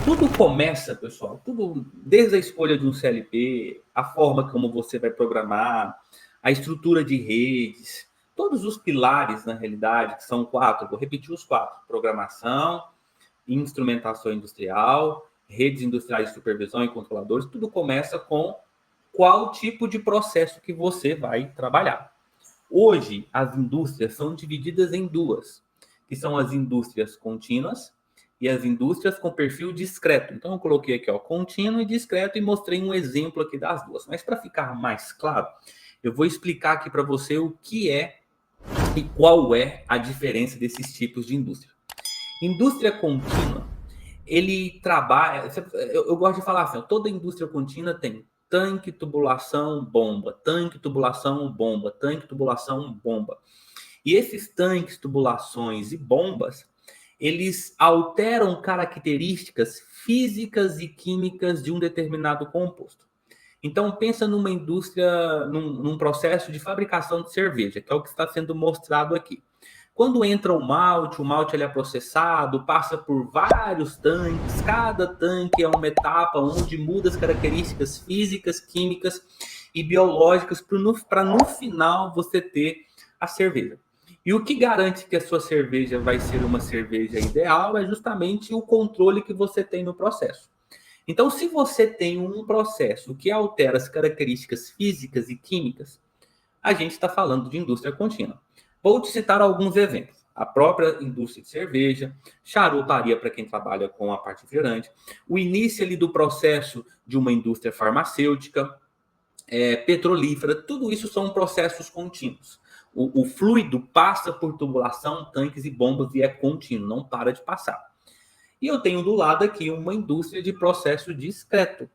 Tudo começa, pessoal, tudo desde a escolha de um CLP, a forma como você vai programar, a estrutura de redes, todos os pilares, na realidade, que são quatro, vou repetir os quatro: programação, instrumentação industrial, redes industriais de supervisão e controladores, tudo começa com qual tipo de processo que você vai trabalhar. Hoje, as indústrias são divididas em duas, que são as indústrias contínuas e as indústrias com perfil discreto. Então, eu coloquei aqui, ó, contínuo e discreto, e mostrei um exemplo aqui das duas. Mas, para ficar mais claro, eu vou explicar aqui para você o que é e qual é a diferença desses tipos de indústria. Indústria contínua, ele trabalha. Eu gosto de falar assim: toda indústria contínua tem tanque, tubulação, bomba, tanque, tubulação, bomba, tanque, tubulação, bomba. E esses tanques, tubulações e bombas, eles alteram características físicas e químicas de um determinado composto. Então, pensa numa indústria, num processo de fabricação de cerveja, que é o que está sendo mostrado aqui. Quando entra o malte ele é processado, passa por vários tanques, cada tanque é uma etapa onde muda as características físicas, químicas e biológicas para no final você ter a cerveja. E o que garante que a sua cerveja vai ser uma cerveja ideal é justamente o controle que você tem no processo. Então, se você tem um processo que altera as características físicas e químicas, a gente está falando de indústria contínua. Vou te citar alguns exemplos: a própria indústria de cerveja, charutaria para quem trabalha com a parte refrigerante, o início ali do processo de uma indústria farmacêutica, petrolífera, tudo isso são processos contínuos. O fluido passa por tubulação, tanques e bombas e é contínuo, não para de passar. E eu tenho do lado aqui uma indústria de processo discreto.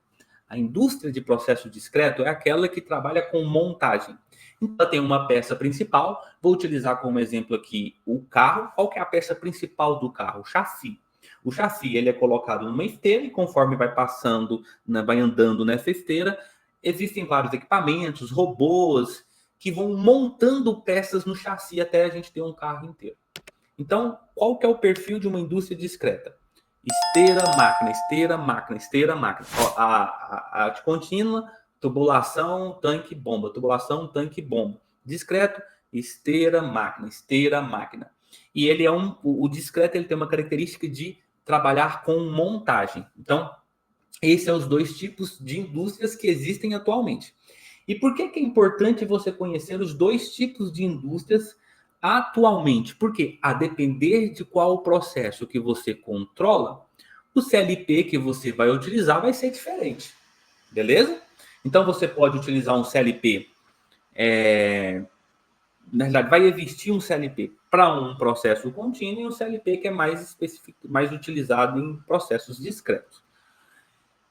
A indústria de processo discreto é aquela que trabalha com montagem. Então, tem uma peça principal, vou utilizar como exemplo aqui o carro. Qual que é a peça principal do carro? O chassi. O chassi ele é colocado numa esteira e conforme vai passando, vai andando nessa esteira, existem vários equipamentos, robôs, que vão montando peças no chassi até a gente ter um carro inteiro. Então, qual que é o perfil de uma indústria discreta? Esteira, máquina, esteira, máquina, esteira, máquina. Ó, a arte contínua, tubulação, tanque, bomba. Tubulação, tanque, bomba. Discreto, esteira, máquina. E ele é o discreto ele tem uma característica de trabalhar com montagem. Então, esses são os dois tipos de indústrias que existem atualmente. E por que é importante você conhecer os dois tipos de indústrias atualmente? Porque, a depender de qual processo que você controla, o CLP que você vai utilizar vai ser diferente. Beleza? Então, você pode utilizar um CLP. Na verdade, vai existir um CLP para um processo contínuo e um CLP que é mais utilizado em processos discretos.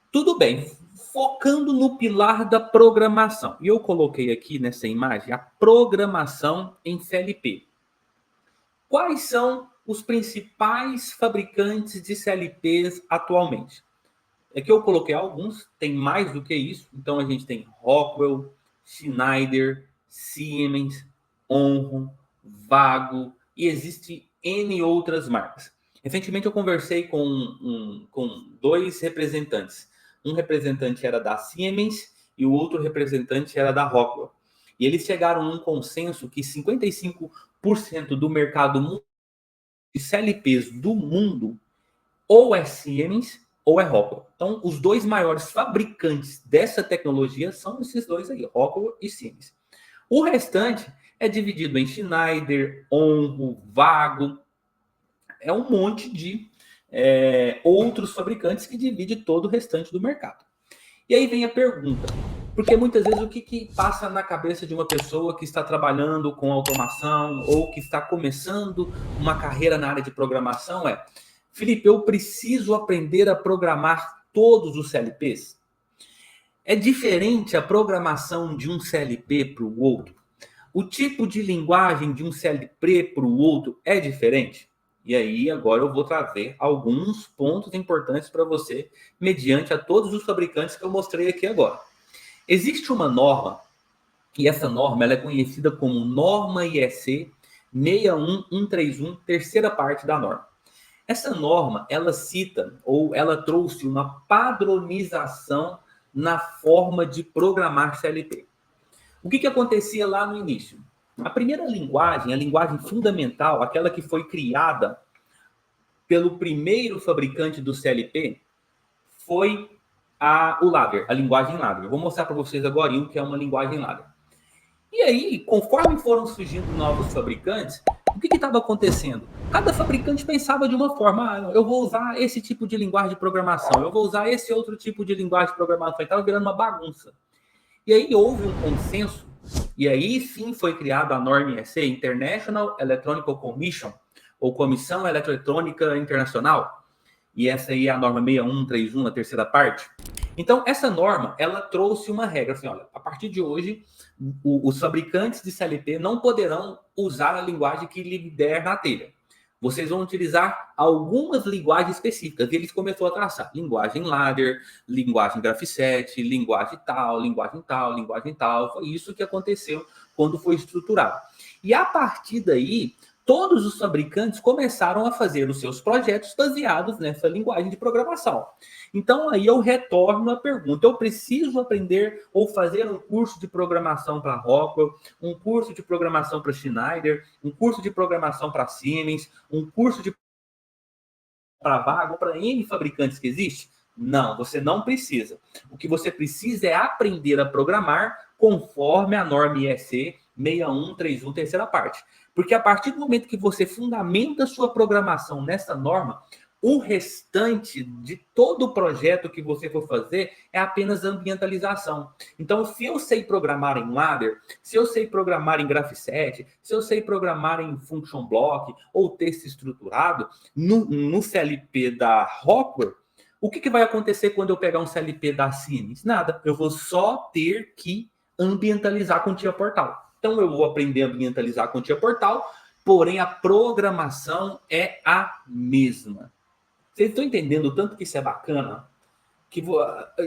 Tudo bem, focando no pilar da programação. E eu coloquei aqui nessa imagem a programação em CLP. Quais são os principais fabricantes de CLPs atualmente? É que eu coloquei alguns, tem mais do que isso. Então a gente tem Rockwell, Schneider, Siemens, Onro, Vago e existe N outras marcas. Recentemente eu conversei com dois representantes. Um representante era da Siemens e o outro representante era da Rockwell. E eles chegaram a um consenso que 55% do mercado de CLPs do mundo ou é Siemens ou é Rockwell. Então, os dois maiores fabricantes dessa tecnologia são esses dois aí, Rockwell e Siemens. O restante é dividido em Schneider, Onro, Vago, é um monte de outros fabricantes que divide todo o restante do mercado. E aí vem a pergunta, porque muitas vezes o que passa na cabeça de uma pessoa que está trabalhando com automação ou que está começando uma carreira na área de programação é: Felipe, eu preciso aprender a programar todos os CLPs? É diferente a programação de um CLP para o outro? O tipo de linguagem de um CLP para o outro é diferente? E aí, agora eu vou trazer alguns pontos importantes para você, mediante a todos os fabricantes que eu mostrei aqui agora. Existe uma norma, e essa norma ela é conhecida como Norma IEC 61131, terceira parte da norma. Essa norma, ela cita, ou ela trouxe uma padronização na forma de programar CLP. O que acontecia lá no início? A primeira linguagem, a linguagem fundamental, aquela que foi criada pelo primeiro fabricante do CLP, foi o Ladder, a linguagem Ladder. Vou mostrar para vocês agora o que é uma linguagem Ladder. E aí, conforme foram surgindo novos fabricantes, o que estava acontecendo? Cada fabricante pensava de uma forma, eu vou usar esse tipo de linguagem de programação, eu vou usar esse outro tipo de linguagem de programação, e estava virando uma bagunça. E aí houve um consenso, e aí sim foi criada a norma IEC, International Electronic Commission, ou Comissão Eletroeletrônica Internacional, e essa aí é a norma 6131, na terceira parte. Então, essa norma, ela trouxe uma regra, assim, olha, a partir de hoje, os fabricantes de CLP não poderão usar a linguagem que lhe der na telha. Vocês vão utilizar algumas linguagens específicas. E eles começaram a traçar linguagem ladder, linguagem graph7, linguagem tal, linguagem tal, linguagem tal. Foi isso que aconteceu quando foi estruturado. E a partir daí, todos os fabricantes começaram a fazer os seus projetos baseados nessa linguagem de programação. Então, aí eu retorno à pergunta, eu preciso aprender ou fazer um curso de programação para Rockwell, um curso de programação para Schneider, um curso de programação para Siemens, um curso de para Vago, para N fabricantes que existe? Não, você não precisa. O que você precisa é aprender a programar conforme a norma IEC 6131, terceira parte. Porque a partir do momento que você fundamenta a sua programação nessa norma, o restante de todo o projeto que você for fazer é apenas ambientalização. Então, se eu sei programar em Ladder, se eu sei programar em Graph7, se eu sei programar em Function Block ou texto estruturado, no CLP da Rockwell, o que vai acontecer quando eu pegar um CLP da Siemens? Nada. Eu vou só ter que ambientalizar com Tia Portal. Então, eu vou aprender a ambientalizar com Tia Portal, porém a programação é a mesma. Vocês estão entendendo o tanto que isso é bacana? Que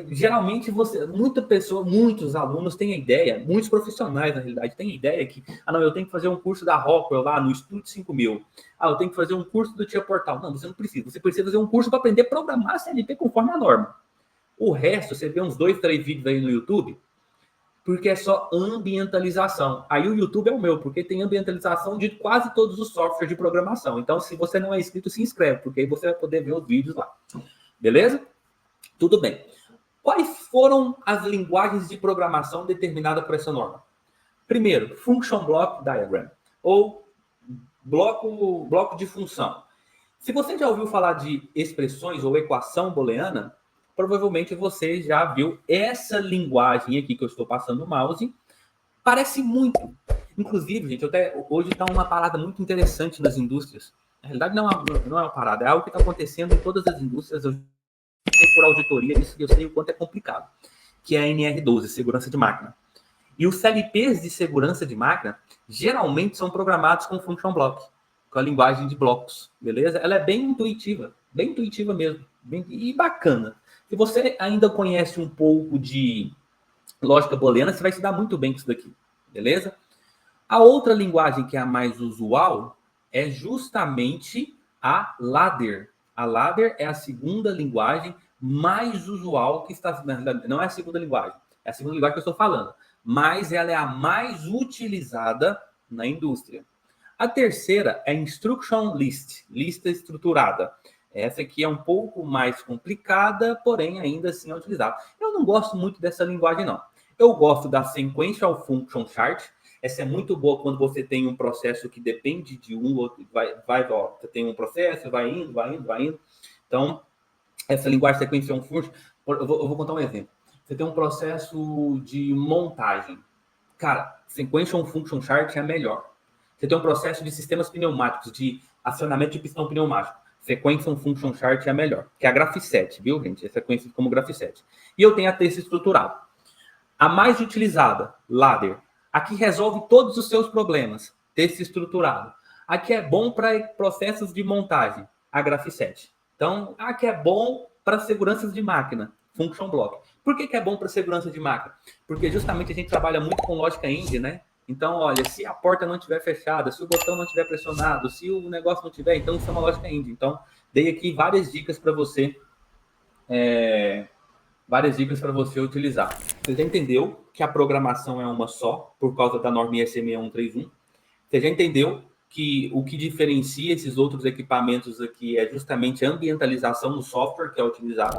geralmente muitos alunos têm a ideia, muitos profissionais na realidade têm a ideia que, não, eu tenho que fazer um curso da Rockwell lá no Estúdio 5000. Eu tenho que fazer um curso do Tia Portal. Não, você não precisa. Você precisa fazer um curso para aprender a programar CLP conforme a norma. O resto, você vê uns 2, 3 vídeos aí no YouTube, porque é só ambientalização. Aí o YouTube é o meu, porque tem ambientalização de quase todos os softwares de programação. Então, se você não é inscrito, se inscreve, porque aí você vai poder ver os vídeos lá. Beleza? Tudo bem. Quais foram as linguagens de programação determinadas por essa norma? Primeiro, Function Block Diagram, ou bloco de função. Se você já ouviu falar de expressões ou equação booleana, provavelmente você já viu essa linguagem aqui que eu estou passando o mouse. Parece muito. Inclusive, gente, hoje está uma parada muito interessante nas indústrias. Na realidade, não é uma parada, é algo que está acontecendo em todas as indústrias. Eu sei por auditoria isso, eu sei o quanto é complicado, que é a NR12, segurança de máquina. E os CLPs de segurança de máquina geralmente são programados com Function Block, com a linguagem de blocos, beleza? Ela é bem intuitiva mesmo, e bacana. Se você ainda conhece um pouco de lógica booleana, você vai se dar muito bem com isso daqui, beleza? A outra linguagem que é a mais usual é justamente a Ladder. A Ladder é a segunda linguagem mais usual que está... Não é a segunda linguagem, é a segunda linguagem que eu estou falando, mas ela é a mais utilizada na indústria. A terceira é Instruction List, lista estruturada. Essa aqui é um pouco mais complicada, porém ainda assim é utilizada. Eu não gosto muito dessa linguagem, não. Eu gosto da Sequential Function Chart. Essa é muito boa quando você tem um processo que depende de um outro. Você tem um processo, vai indo. Então, essa linguagem Sequential Function... Eu vou contar um exemplo. Você tem um processo de montagem. Cara, Sequential Function Chart é a melhor. Você tem um processo de sistemas pneumáticos, de acionamento de pistão pneumático. Sequential Function Chart é a melhor, que é a Graph7, viu, gente? Essa é conhecida como Graph7. E eu tenho a texto estruturado. A mais utilizada, Ladder. Aqui resolve todos os seus problemas, texto estruturado. Aqui é bom para processos de montagem, a Graph7. Então, aqui é bom para seguranças de máquina, Function Block. Por que é bom para segurança de máquina? Porque justamente a gente trabalha muito com lógica End, né? Então, olha, se a porta não estiver fechada, se o botão não estiver pressionado, se o negócio não estiver, então isso é uma lógica End. Então, dei aqui várias dicas para você utilizar. Você já entendeu que a programação é uma só, por causa da norma ISO 6131. Você já entendeu que o que diferencia esses outros equipamentos aqui é justamente a ambientalização do software que é utilizado.